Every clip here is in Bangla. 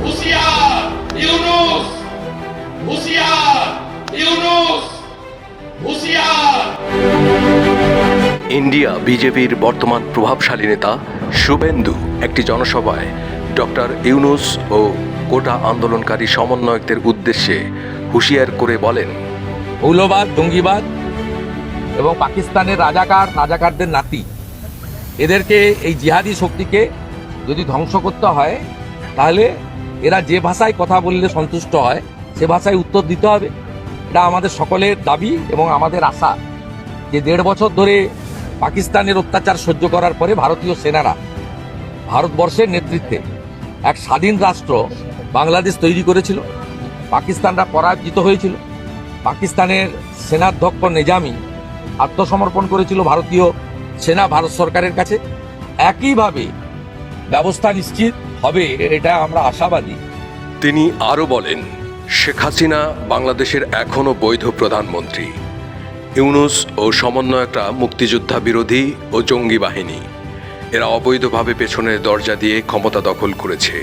হুঁশিয়ার ইউনূস, হুঁশিয়ার ইউনূস, হুঁশিয়ার। ইন্ডিয়া বিজেপির বর্তমান প্রভাবশালী নেতা শুভেন্দু একটি জনসভায় ডক্টর ইউনূস ও কোটা আন্দোলনকারী সমন্বয়কদের উদ্দেশ্যে হুঁশিয়ার করে বলেন, মৌলবাদ, জঙ্গিবাদ এবং পাকিস্তানের রাজাকারদের নাতি, এদেরকে এই জিহাদি শক্তিকে যদি ধ্বংস করতে হয় তাহলে এরা যে ভাষায় কথা বললে সন্তুষ্ট হয় সে ভাষায় উত্তর দিতে হবে। এটা আমাদের সকলের দাবি এবং আমাদের আশা যে 1.5 বছর ধরে পাকিস্তানের অত্যাচার সহ্য করার পরে ভারতীয় সেনারা ভারতবর্ষের নেতৃত্বে এক স্বাধীন রাষ্ট্র বাংলাদেশ তৈরি করেছিল। পাকিস্তানরা পরাজিত হয়েছিল। পাকিস্তানের সেনাধ্যক্ষ নিজামী আত্মসমর্পণ করেছিল ভারতীয় সেনা ভারত সরকারের কাছে। একইভাবে ব্যবস্থা নিশ্চিত হবে, এটা আমরা আশাবাদী। তিনি আরও বলেন, শেখ হাসিনা বাংলাদেশের এখনও বৈধ প্রধানমন্ত্রী। ইউনূস ও সমন্বয়করা মুক্তিযোদ্ধা বিরোধী ও জঙ্গি বাহিনী। এরা অবৈধভাবে পেছনের দরজা দিয়ে ক্ষমতা দখল করেছে।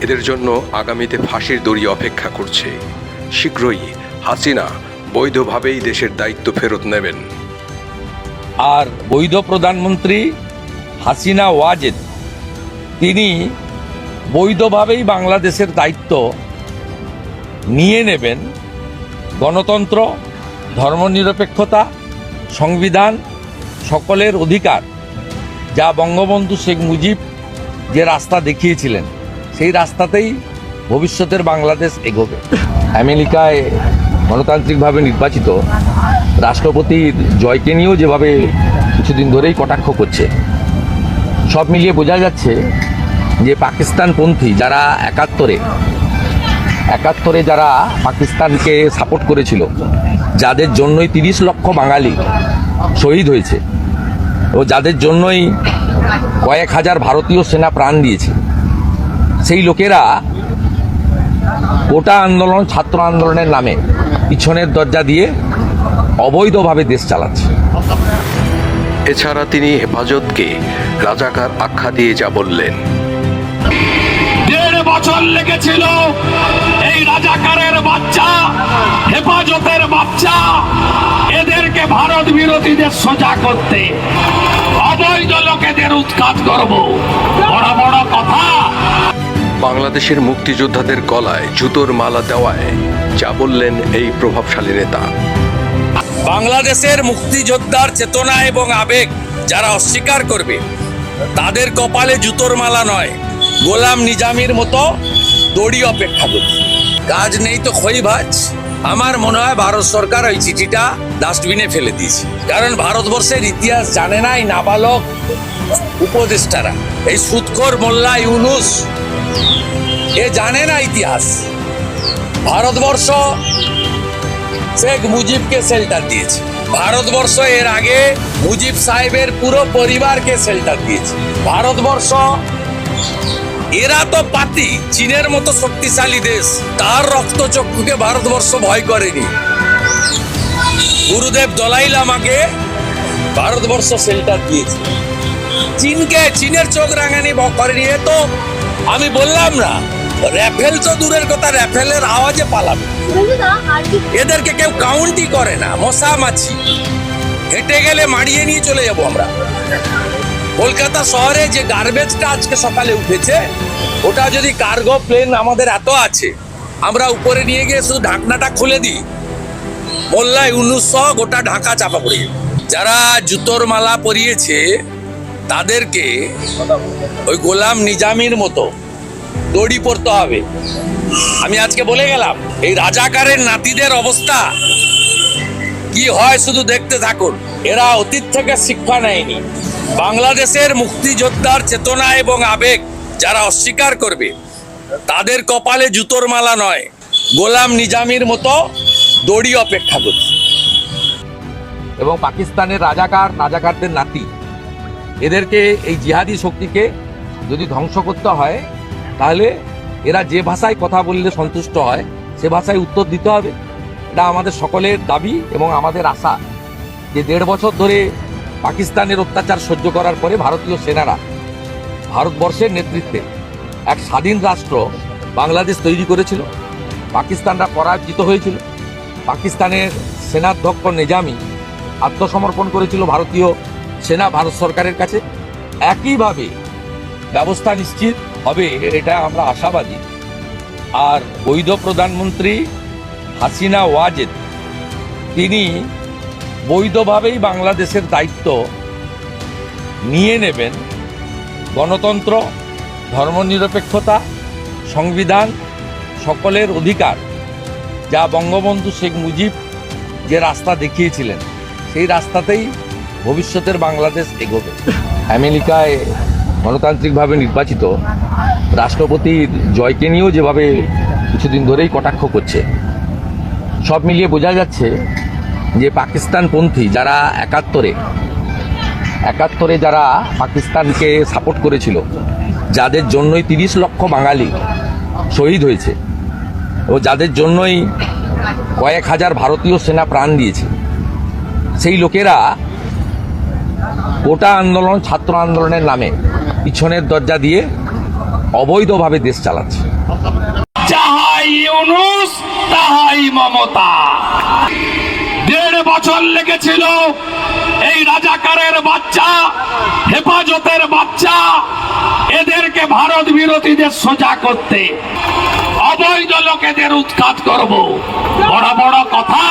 এদের জন্য আগামীতে ফাঁসির দড়ি অপেক্ষা করছে। শীঘ্রই হাসিনা বৈধভাবেই দেশের দায়িত্ব ফেরত নেবেন। আর বৈধ প্রধানমন্ত্রী হাসিনা ওয়াজেদ, তিনি বৈধভাবেই বাংলাদেশের দায়িত্ব নিয়ে নেবেন। গণতন্ত্র, ধর্মনিরপেক্ষতা, সংবিধান, সকলের অধিকার, যা বঙ্গবন্ধু শেখ মুজিব যে রাস্তা দেখিয়েছিলেন সেই রাস্তাতেই ভবিষ্যতের বাংলাদেশ এগোবে। আমেরিকায় গণতান্ত্রিকভাবে নির্বাচিত রাষ্ট্রপতির জয়কে নিয়েও যেভাবে কিছুদিন ধরেই কটাক্ষ করছে, সব মিলিয়ে বোঝা যাচ্ছে যে পাকিস্তানপন্থী যারা একাত্তরে যারা পাকিস্তানকে সাপোর্ট করেছিল, যাদের জন্যই 30 লক্ষ বাঙালি শহীদ হয়েছে ও যাদের জন্যই কয়েক হাজার ভারতীয় সেনা প্রাণ দিয়েছে, সেই লোকেরা কোটা আন্দোলন, ছাত্র আন্দোলনের নামে পিছনের দরজা দিয়ে অবৈধভাবে দেশ চালাচ্ছে। এছাড়া তিনি হেফাজতকে রাজাকার আখ্যা দিয়ে যা বললেন, 1.5 বছর লেগেছিল এই রাজাকারের বাচ্চা, হেফাজতের বাচ্চা, এদেরকে ভারত বিরোধীদের সোজা করতে। অবৈধ লোকেদের উৎখাত করব, বড় বড় কথা। বাংলাদেশের মুক্তিযোদ্ধাদের গলায় জুতোর মালা দেওয়ায় যা বললেন এই প্রভাবশালী নেতা। বাংলাদেশের মুক্তিযোদ্ধার চেতনা এবং আবেগ যারা অস্বীকার করবে তাদের কপালে জুতোর মালা নয়, গোলাম নিজামীর মতো দড়ি অপেক্ষা করবে। কাজ নেই তো খই ভাজ। আমার মনে হয় ভারত সরকার ওই চিঠিটা ডাস্টবিনে ফেলে দিয়েছে, কারণ ভারতবর্ষের ইতিহাস জানে না এই নাবালক উপদেষ্টারা। এই সুদখোর মোল্লা ইউনূস এ জানে না ইতিহাস। ভারতবর্ষ শেখ মুজিবকে শেল্টার দিয়েছে, ভারতবর্ষ এর আগে মুজিব সাহেবের পুরো পরিবারকে শেল্টার দিয়েছে। ভারতবর্ষ, এরা তো পাতি, চীনের মতো শক্তিশালী দেশ, তার রক্তচক্ষুকে ভারতবর্ষ ভয় করেনি। গুরুদেব দলাই লামাকে ভারতবর্ষ শেল্টার দিয়েছে, চীনের চোখ রাঙানি করেনি। এ তো আমি বললাম না, রাফেল তো দূরের কথা, রাফেলের আওয়াজে পালাবে। এদেরকে কেউ কাউন্টই করে না, মশা মাছি। হেঁটে গেলে মারিয়ে নিয়ে চলে যাব আমরা। কলকাতা শহরে যে গার্বেজটা আজকে সকালে উঠেছে, ওটা যদি কার্গো প্লেন আমাদের এত আছে, আমরা উপরে নিয়ে গিয়ে শুধু ঢাকনাটা খুলে দিই, মোল্লা ইউনূস সহ গোটা ঢাকা চাপা পড়ে যাবে। যারা জুতোর মালা পরিয়েছে তাদেরকে ওই গোলাম নিজামীর মতো দড়ি পড়তে হবে। আমি আজকে বলে গেলাম, এই রাজাকারের নাতিদের অবস্থা কি হয় শুধু দেখতে থাকুন। এরা অতীত থেকে শিক্ষা নেয়নি। বাংলাদেশের মুক্তিযোদ্ধার চেতনা এবং আবেগ যারা অস্বীকার করবে তাদের কপালে জুতোর মালা নয়, গোলাম নিজামীর মতো দড়ি অপেক্ষা করছে। এবং পাকিস্তানের রাজাকারদের নাতি, এদেরকে এই জিহাদি শক্তিকে যদি ধ্বংস করতে হয় তাহলে এরা যে ভাষায় কথা বললে সন্তুষ্ট হয় সে ভাষায় উত্তর দিতে হবে। এটা আমাদের সকলের দাবি এবং আমাদের আশা যে 1.5 বছর ধরে পাকিস্তানের অত্যাচার সহ্য করার পরে ভারতীয় সেনারা ভারতবর্ষের নেতৃত্বে এক স্বাধীন রাষ্ট্র বাংলাদেশ তৈরি করেছিল, পাকিস্তানরা পরাজিত হয়েছিল, পাকিস্তানের সেনাধ্যক্ষ নিজামী আত্মসমর্পণ করেছিল ভারতীয় সেনা ভারত সরকারের কাছে। একইভাবে ব্যবস্থা নিশ্চিত হবে, এটা আমরা আশাবাদী। আর বৈধ প্রধানমন্ত্রী হাসিনা ওয়াজেদ তিনি বৈধভাবেই বাংলাদেশের দায়িত্ব নিয়ে নেবেন। গণতন্ত্র, ধর্মনিরপেক্ষতা, সংবিধান, সকলের অধিকার, যা বঙ্গবন্ধু শেখ মুজিব যে রাস্তা দেখিয়েছিলেন, সেই রাস্তাতেই ভবিষ্যতের বাংলাদেশ এগোবে। আমেরিকায় গণতান্ত্রিকভাবে নির্বাচিত রাষ্ট্রপতির জয়কে নিয়েও যেভাবে কিছুদিন ধরেই কটাক্ষ করছে, সব মিলিয়ে বোঝা যাচ্ছে যে পাকিস্তানপন্থী যারা একাত্তরে যারা পাকিস্তানকে সাপোর্ট করেছিল, যাদের জন্যই 30 লক্ষ বাঙালি শহীদ হয়েছে ও যাদের জন্যই কয়েক হাজার ভারতীয় সেনা প্রাণ দিয়েছে, সেই লোকেরা কোটা আন্দোলন, ছাত্র আন্দোলনের নামে পিছনের দরজা দিয়ে অবৈধভাবে দেশ চালাচ্ছে। যাহাই ইউনূস তাহাই মমতা। 1.5 বছর লেগেছিল এই রাজাকারের বাচ্চা, হেফাজতের বাচ্চা, এদেরকে ভারত বিরোধীদের সোজা করতে। অবৈধ লোকেদের উৎখাত করব, বড় বড় কথা।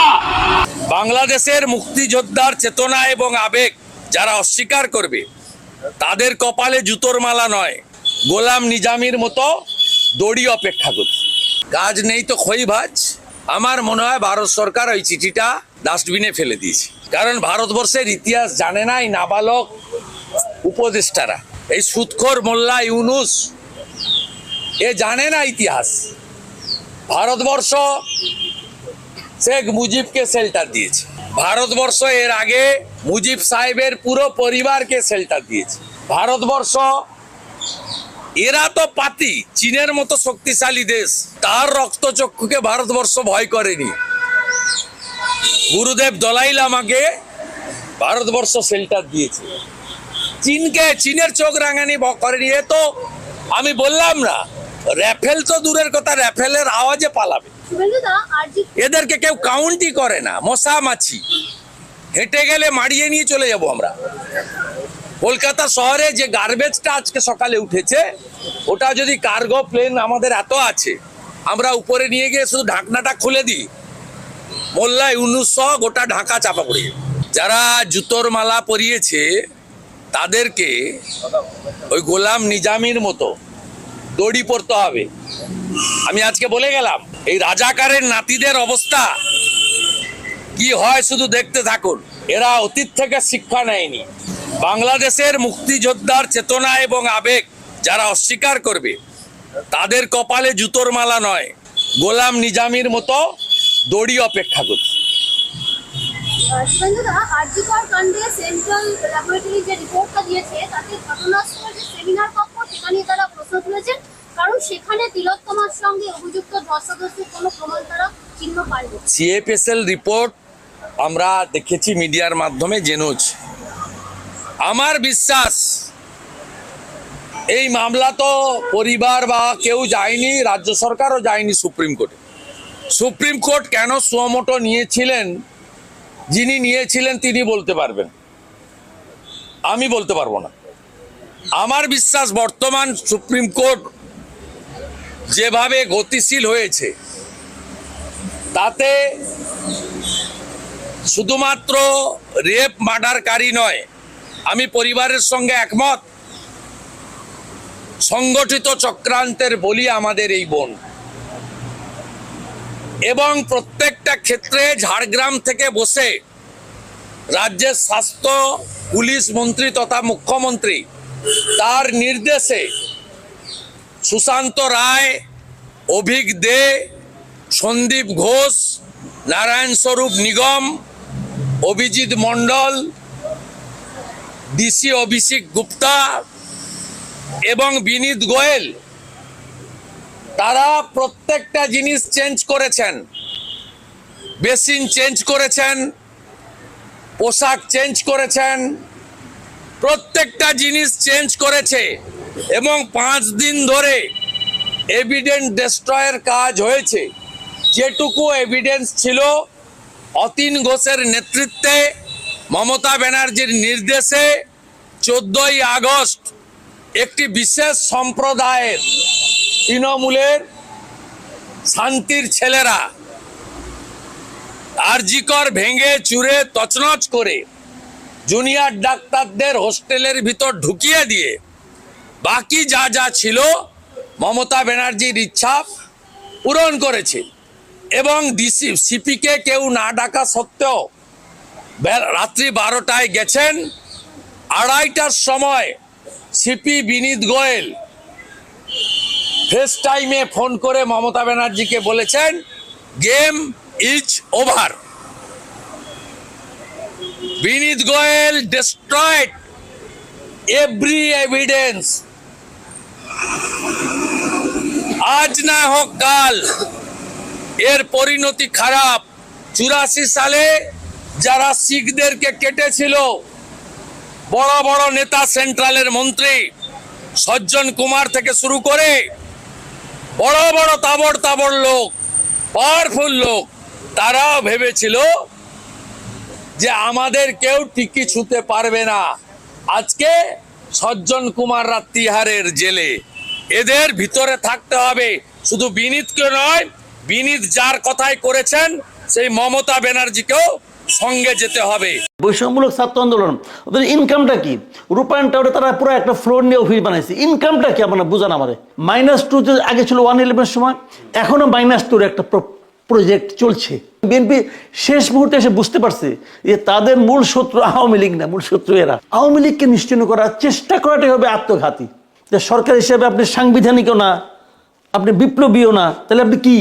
বাংলাদেশের মুক্তিযোদ্ধার চেতনা এবং আবেগ যারা অস্বীকার করবে, তাদের কপালে জুতোর মালা নয়, গোলাম নিজামীর মতো দড়ি অপেক্ষা করছে। কাজ নেই তো খই ভাজ। আমার মনে হয় ভারত সরকার ওই চিঠিটা ডাস্টবিনে ফেলে দিয়েছে, কারণ ভারতবর্ষের ইতিহাস জানে না এই নাবালক উপদেষ্টারা। এই সুদখোর মোল্লা ইউনূস এ জানে না ইতিহাস। ভারতবর্ষ শেখ মুজিবকে শেল্টার দিয়েছে, ভারতবর্ষ এর আগে মুজিব সাহেবের পুরো পরিবারকে শেল্টার দিয়েছে। ভারতবর্ষ, এরা তো পাতি, চীনের মতো শক্তিশালী দেশ, তার রক্তচক্ষুকে ভারতবর্ষ ভয় করেনি। গুরুদেব দলাই লামাকে ভারতবর্ষ শেল্টার দিয়েছে, চীনের চোখ রাঙানি করেনি। এ তো আমি বললাম না, রাফেল তো দূরের কথা, রাফেলের আওয়াজে পালাবে। এদেরকে কেউ কাউন্টই করে না, মশা মাছি। হেঁটে গেলে মারিয়ে নিয়ে চলে যাব আমরা। কলকাতা শহরে যে গার্বেজটা আজকে সকালে উঠেছে, ওটা যদি কার্গো প্লেন আমাদের এত আছে, আমরা উপরে নিয়ে গিয়ে শুধু ঢাকনাটা খুলে দিই, মোল্লা ইউনূস সহ গোটা ঢাকা চাপা পড়ে যাবে। যারা জুতোর মালা পরিয়েছে তাদেরকে ওই গোলাম নিজামীর মতো দড়ি পড়তে হবে। আমি আজকে বলে গেলাম, এই রাজাকারের নাতিদের অবস্থা কি হয় শুধু দেখতে থাকুন। এরা অতীত থেকে শিক্ষা নেয়নি। বাংলাদেশের মুক্তিযোদ্ধার চেতনা এবং আবেগ যারা অস্বীকার করবে, তাদের কপালে জুতোর মালা নয়, গোলাম নিজামীর মতো দড়ি অপেক্ষা করছে। আরজিকর কাণ্ডে সেন্ট্রাল ল্যাবরেটরি যে রিপোর্টটা দিয়েছে, তাতে ঘটনাস্থলে যে সেমিনার কক্ষ, সেখানে তারা প্রশ্ন তুলেছেন, কারণ সেখানে তিলোত্তমার সঙ্গে অভিযুক্ত ধস্তাধস্তির কোনো প্রমাণ তারা চিহ্ন পায়নি। সিএফএসএল রিপোর্ট আমরা দেখেছি মিডিয়ার মাধ্যমে, জেনেছি। আমার বিশ্বাস এই মামলা তো পরিবার বা কেউ যায়নি, রাজ্য সরকারও যায়নি সুপ্রিম কোর্টে। সুপ্রিম কোর্ট কেন সুমোটো নিয়েছিলেন, যিনি নিয়েছিলেন তিনি বলতে পারবেন, আমি বলতে পারবো না। আমার বিশ্বাস বর্তমান সুপ্রিম কোর্ট যেভাবে গতিশীল হয়েছে, তাতে শুধুমাত্র রেপ মার্ডারকারী নয়, আমি পরিবারের সঙ্গে একমত, সংগঠিত চক্রান্তের বলি আমাদের এই বোন। এবং প্রত্যেকটা ক্ষেত্রে ঝাড়গ্রাম থেকে বসে রাজ্যের স্বাস্থ্য পুলিশ মন্ত্রী তথা মুখ্যমন্ত্রী তার নির্দেশে সুশান্ত রায়, অভিক দে, সন্দীপ ঘোষ, নারায়ণ স্বরূপ নিগম, অভিজিৎ মণ্ডল, ডিসি অভিষেক গুপ্তা এবং বিনীত গোয়েল, তারা প্রত্যেকটা জিনিস চেঞ্জ করেছেন। বেসিন চেঞ্জ করেছেন, পোশাক চেঞ্জ করেছেন, প্রত্যেকটা জিনিস চেঞ্জ করেছে। এবং 5 দিন ধরে এভিডেন্স ডেস্ট্রয়ের কাজ হয়েছে। যেটুকু এভিডেন্স ছিল অতীন ঘোষের নেতৃত্বে মমতা ব্যানার্জির নির্দেশে 14ই আগস্ট একটি বিশেষ সম্প্রদায়ের তৃণমূলের শান্তির ছেলেরা আরজিকর ভেঙে চুরে তছনছ করে জুনিয়র ডাক্তারদের হোস্টেলের ভিতর ঢুকিয়ে দিয়ে বাকি যা যা ছিল মমতা ব্যানার্জির ইচ্ছা পূরণ করেছে। এবং সিপিকে কেউ না ডাকা সত্ত্বেও রাত্রি 12টায় গেছেন। 2:30টার সময় সিপি বিনীত গোয়েল ফেস টাইমে ফোন করে মমতা ব্যানার্জিকে বলেছেন game is over. Vineet Goel destroyed every evidence। আজ না হোক কাল এর পরিণতি খারাপ। 84 সালে যারা শিখদেরকে কেটেছিল, বড় বড় নেতা, সেন্ট্রালের মন্ত্রী সজ্জন কুমার থেকে শুরু করে বড় বড় তাবড় তাবড় লোক, পাওয়ারফুল লোক, তারাও ভেবেছিল যে আমাদের কেউ টিকি ছুঁতে পারবে না। আজকে সজ্জন কুমাররা তিহারের জেলে। এদের ভিতরে থাকতে হবে, শুধু বিনীতকে নয়, বিনীত যার কথাই করেছেন সেই মমতা ব্যানার্জিকেও সঙ্গে যেতে হবে। বৈষম্যমূলক ছাত্র আন্দোলন, ওদের ইনকামটা কি? রূপায়ণ টাওয়ারে তারা পুরো একটা ফ্লোর নিয়ে অফিস বানাইছে। ইনকামটা কি আপনারা বুঝান আমারে? -2 যে আগে ছিল 111 সময়, এখনো -2 একটা প্রজেক্ট চলছে। বিএনপি শেষ মুহূর্তে এসে বুঝতে পারছে যে তাদের মূল শত্রু আওয়ামী লীগ না, মূল শত্রু এরা। আওয়ামী লীগকে নিশ্চিহ্ন করার চেষ্টা করাটাই হবে আত্মঘাতী। যে সরকার হিসেবে আপনি সাংবিধানিকও না, আপনি বিপ্লবীও না, তাহলে আপনি কি?